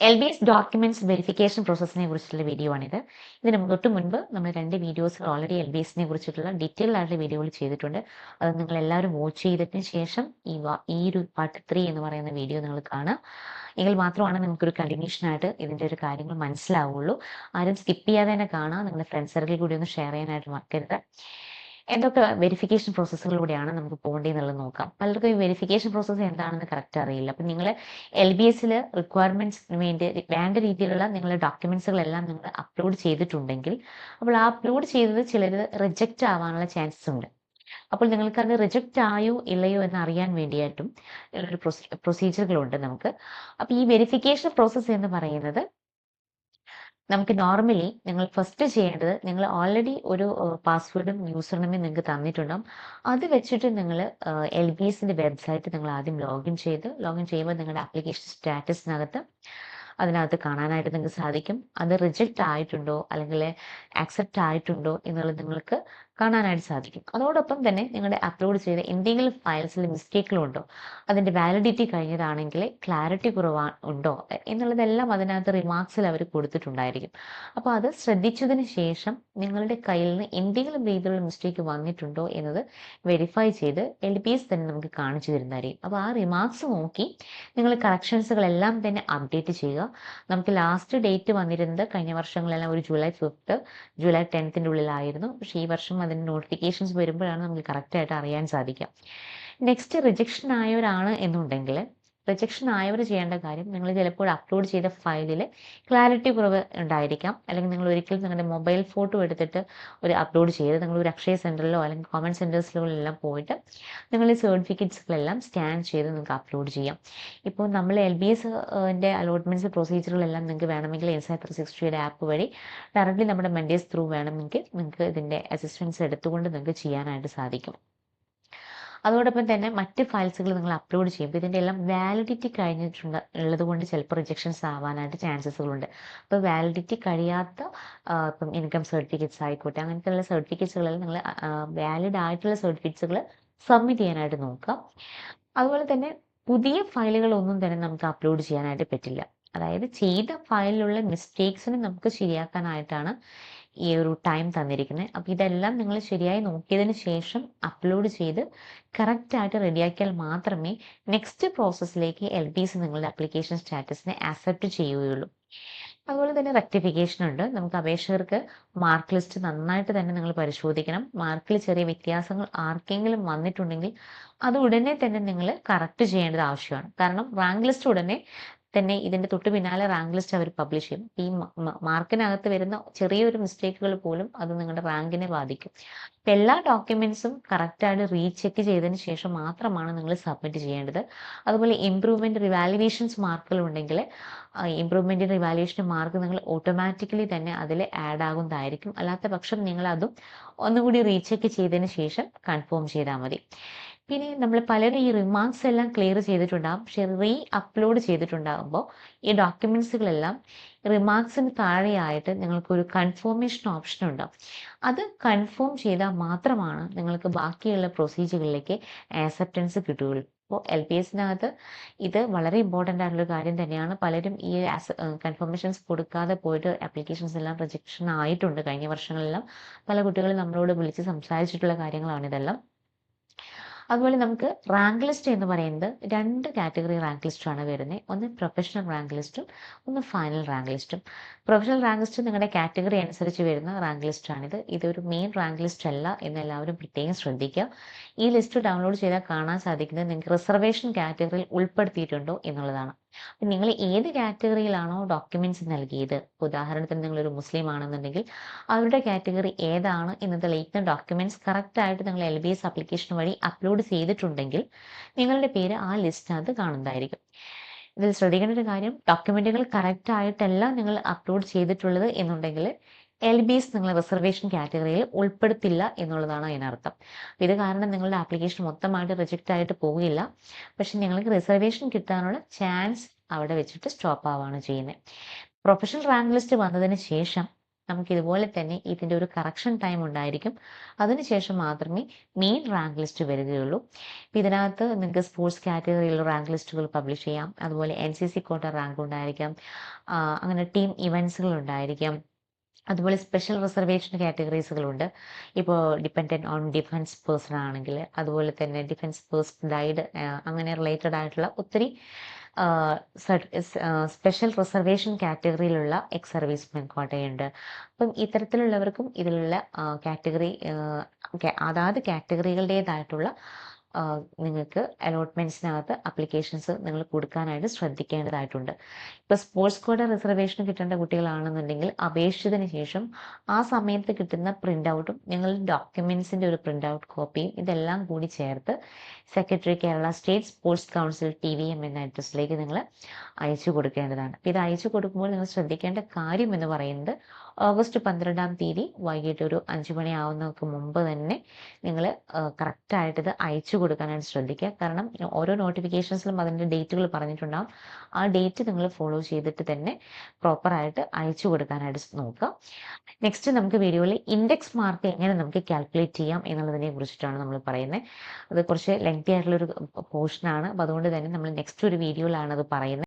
LBS documents verification പ്രോസസ്സിനെ കുറിച്ചുള്ള video ആണിത്. ഇതിന് തൊട്ട് മുൻപ് നമ്മൾ 2 വീഡിയോസ് ഓൾറെഡി LBSനെ കുറിച്ചിട്ടുള്ള ഡീറ്റെയിൽഡ് ആയിട്ടുള്ള വീഡിയോകൾ ചെയ്തിട്ടുണ്ട്. അത് നിങ്ങൾ എല്ലാവരും വാച്ച് ചെയ്തതിന് ശേഷം ഈ ഒരു പാർട്ട് 3 എന്ന് പറയുന്ന വീഡിയോ നിങ്ങൾ കാണുക. എങ്കിൽ മാത്രമാണ് നമുക്കൊരു കണ്ടിന്യൂഷൻ ആയിട്ട് ഇതിന്റെ ഒരു കാര്യങ്ങൾ മനസ്സിലാവുള്ളൂ. ആരും സ്കിപ്പ് ചെയ്യാതെ തന്നെ കാണുക. നിങ്ങളുടെ ഫ്രണ്ട്സ് സർക്കിളിൽ കൂടി ഒന്ന് ഷെയർ ചെയ്യാനായിട്ട് മറക്കരുത്. എന്തൊക്കെ വെരിഫിക്കേഷൻ പ്രോസസ്സുകളിലൂടെയാണ് നമുക്ക് പോകേണ്ടതെന്നുള്ളത് നോക്കാം. പലർക്കും ഈ വെരിഫിക്കേഷൻ പ്രോസസ്സ് എന്താണെന്ന് കറക്റ്റ് അറിയില്ല. അപ്പം നിങ്ങൾ LBSൽ റിക്വയർമെന്റ്സിന് വേണ്ടി വേണ്ട രീതിയിലുള്ള നിങ്ങളുടെ ഡോക്യുമെന്റ്സുകളെല്ലാം നിങ്ങൾ അപ്ലോഡ് ചെയ്തിട്ടുണ്ടെങ്കിൽ, അപ്പോൾ ആ അപ്ലോഡ് ചെയ്തത് ചിലർ റിജക്റ്റ് ആവാനുള്ള ചാൻസസ് ഉണ്ട്. അപ്പോൾ നിങ്ങൾക്ക് അത് റിജക്റ്റ് ആയോ ഇല്ലയോ എന്ന് അറിയാൻ വേണ്ടിയിട്ടും ഒരു പ്രൊസീജിയറുകളുണ്ട് നമുക്ക്. അപ്പോൾ ഈ വെരിഫിക്കേഷൻ പ്രോസസ്സ് എന്ന് പറയുന്നത്, നമുക്ക് നോർമലി നിങ്ങൾ ഫസ്റ്റ് ചെയ്യേണ്ടത്, നിങ്ങൾ ഓൾറെഡി ഒരു പാസ്വേഡും യൂസർ നെയിമും നിങ്ങൾക്ക് തന്നിട്ടുണ്ടാകും. അത് വെച്ചിട്ട് നിങ്ങൾ LBSന്റെ വെബ്സൈറ്റ് നിങ്ങൾ ആദ്യം ലോഗിൻ ചെയ്യുമ്പോൾ നിങ്ങളുടെ ആപ്ലിക്കേഷൻ സ്റ്റാറ്റസിനകത്ത് അതിനകത്ത് കാണാനായിട്ട് നിങ്ങൾക്ക് സാധിക്കും. അത് റിജക്റ്റ് ആയിട്ടുണ്ടോ അല്ലെങ്കിൽ ആക്സെപ്റ്റ് ആയിട്ടുണ്ടോ എന്നുള്ളത് നിങ്ങൾക്ക് കാണാനായിട്ട് സാധിക്കും. അതോടൊപ്പം തന്നെ നിങ്ങളുടെ അപ്ലോഡ് ചെയ്ത എന്തെങ്കിലും ഫയൽസിൽ മിസ്റ്റേക്കുകളുണ്ടോ, അതിൻ്റെ വാലിഡിറ്റി കഴിഞ്ഞതാണെങ്കിൽ ക്ലാരിറ്റി ഉണ്ടോ എന്നുള്ളതെല്ലാം അതിനകത്ത് റിമാർക്സിൽ അവർ കൊടുത്തിട്ടുണ്ടായിരിക്കും. അപ്പോൾ അത് ശ്രദ്ധിച്ചതിന് ശേഷം നിങ്ങളുടെ കയ്യിൽ നിന്ന് എന്തെങ്കിലും രീതിയിലുള്ള മിസ്റ്റേക്ക് വന്നിട്ടുണ്ടോ എന്നത് വെരിഫൈ ചെയ്ത് LBS തന്നെ നമുക്ക് കാണിച്ചു തരുന്നതായിരിക്കും. അപ്പോൾ ആ റിമാർക്സ് നോക്കി നിങ്ങൾ കറക്ഷൻസുകളെല്ലാം തന്നെ അപ്ഡേറ്റ് ചെയ്യുക. നമുക്ക് ലാസ്റ്റ് ഡേറ്റ് വന്നിരുന്നത് കഴിഞ്ഞ വർഷങ്ങളെല്ലാം ഒരു ജൂലൈ 5th ജൂലൈ 10th ഉള്ളിലായിരുന്നു. പക്ഷേ ഈ വർഷം അതിൻ്റെ നോട്ടിഫിക്കേഷൻസ് വരുമ്പോഴാണ് നമുക്ക് കറക്റ്റായിട്ട് അറിയാൻ സാധിക്കുക. നെക്സ്റ്റ് റിജക്ഷൻ ആയവരാണ് എന്നുണ്ടെങ്കിൽ, റിജക്ഷൻ ആയവർ ചെയ്യേണ്ട കാര്യം, നിങ്ങൾ ചിലപ്പോൾ അപ്ലോഡ് ചെയ്ത ഫയലിൽ ക്ലാരിറ്റി കുറവ് ഉണ്ടായിരിക്കാം. അല്ലെങ്കിൽ നിങ്ങൾ ഒരിക്കലും നിങ്ങളുടെ മൊബൈൽ ഫോട്ടോ എടുത്തിട്ട് ഒരു അപ്ലോഡ് ചെയ്ത് നിങ്ങൾ ഒരു അക്ഷയ സെൻറ്ററിലോ അല്ലെങ്കിൽ കോമൺ സെൻറ്റേഴ്സിലെല്ലാം പോയിട്ട് നിങ്ങൾ ഈ സർട്ടിഫിക്കറ്റ്സുകളെല്ലാം സ്കാൻ ചെയ്ത് നിങ്ങൾക്ക് അപ്ലോഡ് ചെയ്യാം. ഇപ്പോൾ നമ്മൾ LBSന്റെ അലോട്ട്മെൻറ്റ്സ് പ്രൊസീജിയറുകളെല്ലാം നിങ്ങൾക്ക് വേണമെങ്കിൽ ഇൻസൈറ്റ് 360യുടെ ആപ്പ് വഴി ഡയറക്റ്റ്ലി നമ്മുടെ മെൻറ്റേഴ്സ് ത്രൂ വേണമെങ്കിൽ നിങ്ങൾക്ക് ഇതിൻ്റെ അസിസ്റ്റൻസ് എടുത്തുകൊണ്ട് നിങ്ങൾക്ക് ചെയ്യാനായിട്ട് സാധിക്കും. അതോടൊപ്പം തന്നെ മറ്റ് ഫയൽസുകൾ നിങ്ങൾ അപ്ലോഡ് ചെയ്യുമ്പോൾ ഇതിൻ്റെ എല്ലാം വാലിഡിറ്റി ഉള്ളത് കൊണ്ട് ചിലപ്പോൾ റിജക്ഷൻസ് ആവാനായിട്ട് ചാൻസസുകളുണ്ട്. അപ്പോൾ വാലിഡിറ്റി കഴിയാത്ത ഇപ്പം ഇൻകം സർട്ടിഫിക്കറ്റ്സ് ആയിക്കോട്ടെ, അങ്ങനത്തെയുള്ള സർട്ടിഫിക്കറ്റ്സുകളെല്ലാം നിങ്ങൾ വാലിഡ് ആയിട്ടുള്ള സർട്ടിഫിക്കറ്റ്സുകൾ സബ്മിറ്റ് ചെയ്യാനായിട്ട് നോക്കുക. അതുപോലെ തന്നെ പുതിയ ഫയലുകളൊന്നും തന്നെ നമുക്ക് അപ്ലോഡ് ചെയ്യാനായിട്ട് പറ്റില്ല. അതായത് ചെയ്ത ഫയലിലുള്ള മിസ്റ്റേക്സിന് നമുക്ക് ശരിയാക്കാനായിട്ടാണ് ഈ ഒരു ടൈം തന്നിരിക്കുന്നത്. അപ്പോൾ ഇതെല്ലാം നിങ്ങൾ ശരിയായി നോക്കിയതിന് ശേഷം അപ്ലോഡ് ചെയ്ത് കറക്റ്റായിട്ട് റെഡിയാക്കിയാൽ മാത്രമേ നെക്സ്റ്റ് പ്രോസസ്സിലേക്ക് LBS നിങ്ങളുടെ ആപ്ലിക്കേഷൻ സ്റ്റാറ്റസിനെ ആക്സെപ്റ്റ് ചെയ്യുകയുള്ളൂ. അതുപോലെ തന്നെ റെക്ടിഫിക്കേഷൻ ഉണ്ട്. നമുക്ക് അപേക്ഷകർക്ക് മാർക്ക് ലിസ്റ്റ് നന്നായിട്ട് തന്നെ നിങ്ങൾ പരിശോധിക്കണം. മാർക്കിൽ ചെറിയ വ്യത്യാസങ്ങൾ ആർക്കെങ്കിലും വന്നിട്ടുണ്ടെങ്കിൽ അത് ഉടനെ തന്നെ നിങ്ങൾ കറക്റ്റ് ചെയ്യേണ്ടത് ആവശ്യമാണ്. കാരണം റാങ്ക് ലിസ്റ്റ് ഉടനെ തന്നെ ഇതിൻ്റെ തൊട്ട് പിന്നാലെ റാങ്ക് ലിസ്റ്റ് അവർ പബ്ലിഷ് ചെയ്യും. ഈ മാർക്കിനകത്ത് വരുന്ന ചെറിയൊരു മിസ്റ്റേക്കുകൾ പോലും അത് നിങ്ങളുടെ റാങ്കിനെ ബാധിക്കും. അപ്പം എല്ലാ ഡോക്യുമെൻറ്റ്സും കറക്റ്റായിട്ട് റീചെക്ക് ചെയ്തതിന് ശേഷം മാത്രമാണ് നിങ്ങൾ സബ്മിറ്റ് ചെയ്യേണ്ടത്. അതുപോലെ ഇംപ്രൂവ്മെൻറ്റ് റിവാലുവേഷൻസ് മാർക്കുകൾ ഉണ്ടെങ്കിൽ ഇംപ്രൂവ്മെൻറ്റ് റിവാലുവേഷൻ മാർക്ക് നിങ്ങൾ ഓട്ടോമാറ്റിക്കലി തന്നെ അതിൽ ആഡ് ആകുന്നതായിരിക്കും. അല്ലാത്ത പക്ഷം നിങ്ങൾ അതും ഒന്നുകൂടി റീചെക്ക് ചെയ്തതിന് ശേഷം കൺഫേം ചെയ്താൽ മതി. പിന്നെ നമ്മൾ പലരും ഈ റിമാർക്സ് എല്ലാം ക്ലിയർ ചെയ്തിട്ടുണ്ടാകും. പക്ഷെ അപ്ലോഡ് ചെയ്തിട്ടുണ്ടാകുമ്പോൾ ഈ ഡോക്യുമെൻറ്റ്സുകളെല്ലാം റിമാർക്സിന് താഴെയായിട്ട് നിങ്ങൾക്കൊരു കൺഫർമേഷൻ ഓപ്ഷൻ ഉണ്ടാവും. അത് കൺഫേം ചെയ്താൽ മാത്രമാണ് നിങ്ങൾക്ക് ബാക്കിയുള്ള പ്രൊസീജിയറിലേക്ക് ആക്സെപ്റ്റൻസ് കിട്ടുകയുള്ളൂ. അപ്പോൾ LBSനകത്ത് ഇത് വളരെ ഇമ്പോർട്ടൻ്റ് ആയിട്ടുള്ള കാര്യം തന്നെയാണ്. പലരും ഈ കൺഫർമേഷൻസ് കൊടുക്കാതെ പോയിട്ട് ആപ്ലിക്കേഷൻസ് എല്ലാം റിജക്ഷൻ ആയിട്ടുണ്ട്. കഴിഞ്ഞ വർഷങ്ങളെല്ലാം പല കുട്ടികളും നമ്മളോട് വിളിച്ച് സംസാരിച്ചിട്ടുള്ള കാര്യങ്ങളാണ് ഇതെല്ലാം. അതുപോലെ നമുക്ക് റാങ്ക് ലിസ്റ്റ് എന്ന് പറയുന്നത് 2 കാറ്റഗറി റാങ്ക് ലിസ്റ്റാണ് വരുന്നത്. ഒന്ന് പ്രൊഫഷണൽ റാങ്ക് ലിസ്റ്റും ഒന്ന് ഫൈനൽ റാങ്ക് ലിസ്റ്റും. പ്രൊഫഷണൽ റാങ്ക് ലിസ്റ്റ് നിങ്ങളുടെ കാറ്റഗറി അനുസരിച്ച് വരുന്ന റാങ്ക് ലിസ്റ്റാണിത്. ഇതൊരു മെയിൻ റാങ്ക് ലിസ്റ്റ് അല്ല എന്ന് എല്ലാവരും പ്രത്യേകം ശ്രദ്ധിക്കുക. ഈ ലിസ്റ്റ് ഡൗൺലോഡ് ചെയ്താൽ കാണാൻ സാധിക്കുന്നത് നിങ്ങൾക്ക് റിസർവേഷൻ കാറ്റഗറിയിൽ ഉൾപ്പെടുത്തിയിട്ടുണ്ടോ എന്നുള്ളതാണ്. അപ്പം നിങ്ങൾ ഏത് കാറ്റഗറിയിലാണോ ഡോക്യുമെൻറ്റ്സ് നൽകിയത്, ഉദാഹരണത്തിന് നിങ്ങളൊരു മുസ്ലിം ആണെന്നുണ്ടെങ്കിൽ അവരുടെ കാറ്റഗറി ഏതാണ് എന്ന് തെളിയിക്കുന്ന ഡോക്യുമെൻറ്റ്സ് കറക്റ്റായിട്ട് നിങ്ങൾ LBS ആപ്ലിക്കേഷൻ വഴി അപ്ലോഡ് ചെയ്തിട്ടുണ്ടെങ്കിൽ നിങ്ങളുടെ പേര് ആ ലിസ്റ്റിനകത്ത് കാണുന്നതായിരിക്കും. ഇതിൽ ശ്രദ്ധിക്കേണ്ട ഒരു കാര്യം, ഡോക്യുമെൻറ്റുകൾ കറക്റ്റായിട്ടല്ല നിങ്ങൾ അപ്ലോഡ് ചെയ്തിട്ടുള്ളത് എന്നുണ്ടെങ്കിൽ LBS നിങ്ങൾ റിസർവേഷൻ കാറ്റഗറിയിൽ ഉൾപ്പെടുത്തില്ല എന്നുള്ളതാണ് അതിനർത്ഥം. ഇത് കാരണം നിങ്ങളുടെ ആപ്ലിക്കേഷൻ മൊത്തമായിട്ട് റിജക്റ്റ് ആയിട്ട് പോവുകയില്ല. പക്ഷെ നിങ്ങൾക്ക് റിസർവേഷൻ കിട്ടാനുള്ള ചാൻസ് അവിടെ വെച്ചിട്ട് സ്റ്റോപ്പ് ആവുകയാണ് ചെയ്യുന്നത്. പ്രൊഫഷണൽ റാങ്ക് ലിസ്റ്റ് വന്നതിന് ശേഷം നമുക്ക് ഇതുപോലെ തന്നെ ഇതിൻ്റെ ഒരു കറക്ഷൻ ടൈം ഉണ്ടായിരിക്കും. അതിനുശേഷം മാത്രമേ മെയിൻ റാങ്ക് ലിസ്റ്റ് വരികയുള്ളൂ. അപ്പോൾ ഇതിനകത്ത് നിങ്ങൾക്ക് സ്പോർട്സ് കാറ്റഗറിയിലുള്ള റാങ്ക് ലിസ്റ്റുകൾ പബ്ലിഷ് ചെയ്യാം. അതുപോലെ NCC കോട്ട റാങ്ക് ഉണ്ടായിരിക്കാം. അങ്ങനെ ടീം ഇവൻറ്റ്സുകൾ ഉണ്ടായിരിക്കാം. അതുപോലെ സ്പെഷ്യൽ റിസർവേഷൻ കാറ്റഗറീസുകളുണ്ട്. ഇപ്പോൾ ഡിപ്പെൻഡൻറ്റ് ഓൺ ഡിഫൻസ് പേഴ്സൺ ആണെങ്കിൽ, അതുപോലെ തന്നെ ഡിഫൻസ് പേഴ്സൺ ഡൈഡ്, അങ്ങനെ റിലേറ്റഡ് ആയിട്ടുള്ള ഒത്തിരി സ്പെഷ്യൽ റിസർവേഷൻ കാറ്റഗറിയിലുള്ള എക്സ് സർവീസ്മെൻ കോട്ടയുണ്ട്. അപ്പം ഇത്തരത്തിലുള്ളവർക്കും ഇതിലുള്ള കാറ്റഗറി അതാത് കാറ്റഗറികളുടേതായിട്ടുള്ള നിങ്ങൾക്ക് അലോട്ട്മെൻറ്റ്സിനകത്ത് അപ്ലിക്കേഷൻസ് നിങ്ങൾ കൊടുക്കാനായിട്ട് ശ്രദ്ധിക്കേണ്ടതായിട്ടുണ്ട്. ഇപ്പോൾ സ്പോർട്സ് കോട്ട റിസർവേഷൻ കിട്ടേണ്ട കുട്ടികളാണെന്നുണ്ടെങ്കിൽ അപേക്ഷിച്ചതിന് ശേഷം ആ സമയത്ത് കിട്ടുന്ന പ്രിൻ്റ് ഔട്ടും നിങ്ങളുടെ ഡോക്യുമെൻസിൻ്റെ ഒരു പ്രിൻ്റ് ഔട്ട് കോപ്പിയും ഇതെല്ലാം കൂടി ചേർത്ത് secretary Kerala state sports council TVM എന്ന അഡ്രസ്സിലേക്ക് നിങ്ങൾ അയച്ചു കൊടുക്കേണ്ടതാണ്. അപ്പോൾ ഇത് അയച്ചു കൊടുക്കുമ്പോൾ നിങ്ങൾ ശ്രദ്ധിക്കേണ്ട കാര്യം എന്ന് പറയുന്നത് ഓഗസ്റ്റ് 12-ാം തീയതി വൈകിട്ട് ഒരു 5 മണിയാവുന്നതിന് മുമ്പ് തന്നെ നിങ്ങൾ കറക്റ്റായിട്ട് ഇത് അയച്ചു കൊടുക്കാനായിട്ട് ശ്രദ്ധിക്കുക. കാരണം ഓരോ നോട്ടിഫിക്കേഷൻസിലും അതിൻ്റെ ഡേറ്റുകൾ പറഞ്ഞിട്ടുണ്ടാകും. ആ ഡേറ്റ് നിങ്ങൾ ഫോളോ ചെയ്തിട്ട് തന്നെ പ്രോപ്പറായിട്ട് അയച്ചു കൊടുക്കാനായിട്ട് നോക്കുക. നെക്സ്റ്റ് നമുക്ക് വീഡിയോയിൽ ഇൻഡെക്സ് മാർക്ക് എങ്ങനെ നമുക്ക് കാൽക്കുലേറ്റ് ചെയ്യാം എന്നുള്ളതിനെ കുറിച്ചിട്ടാണ് നമ്മൾ പറയുന്നത്. അത് കുറച്ച് ലെങ്തി ആയിട്ടുള്ളൊരു പോർഷനാണ്. അപ്പോൾ അതുകൊണ്ട് തന്നെ നമ്മൾ നെക്സ്റ്റ് ഒരു വീഡിയോയിലാണ് അത് പറയുന്നത്.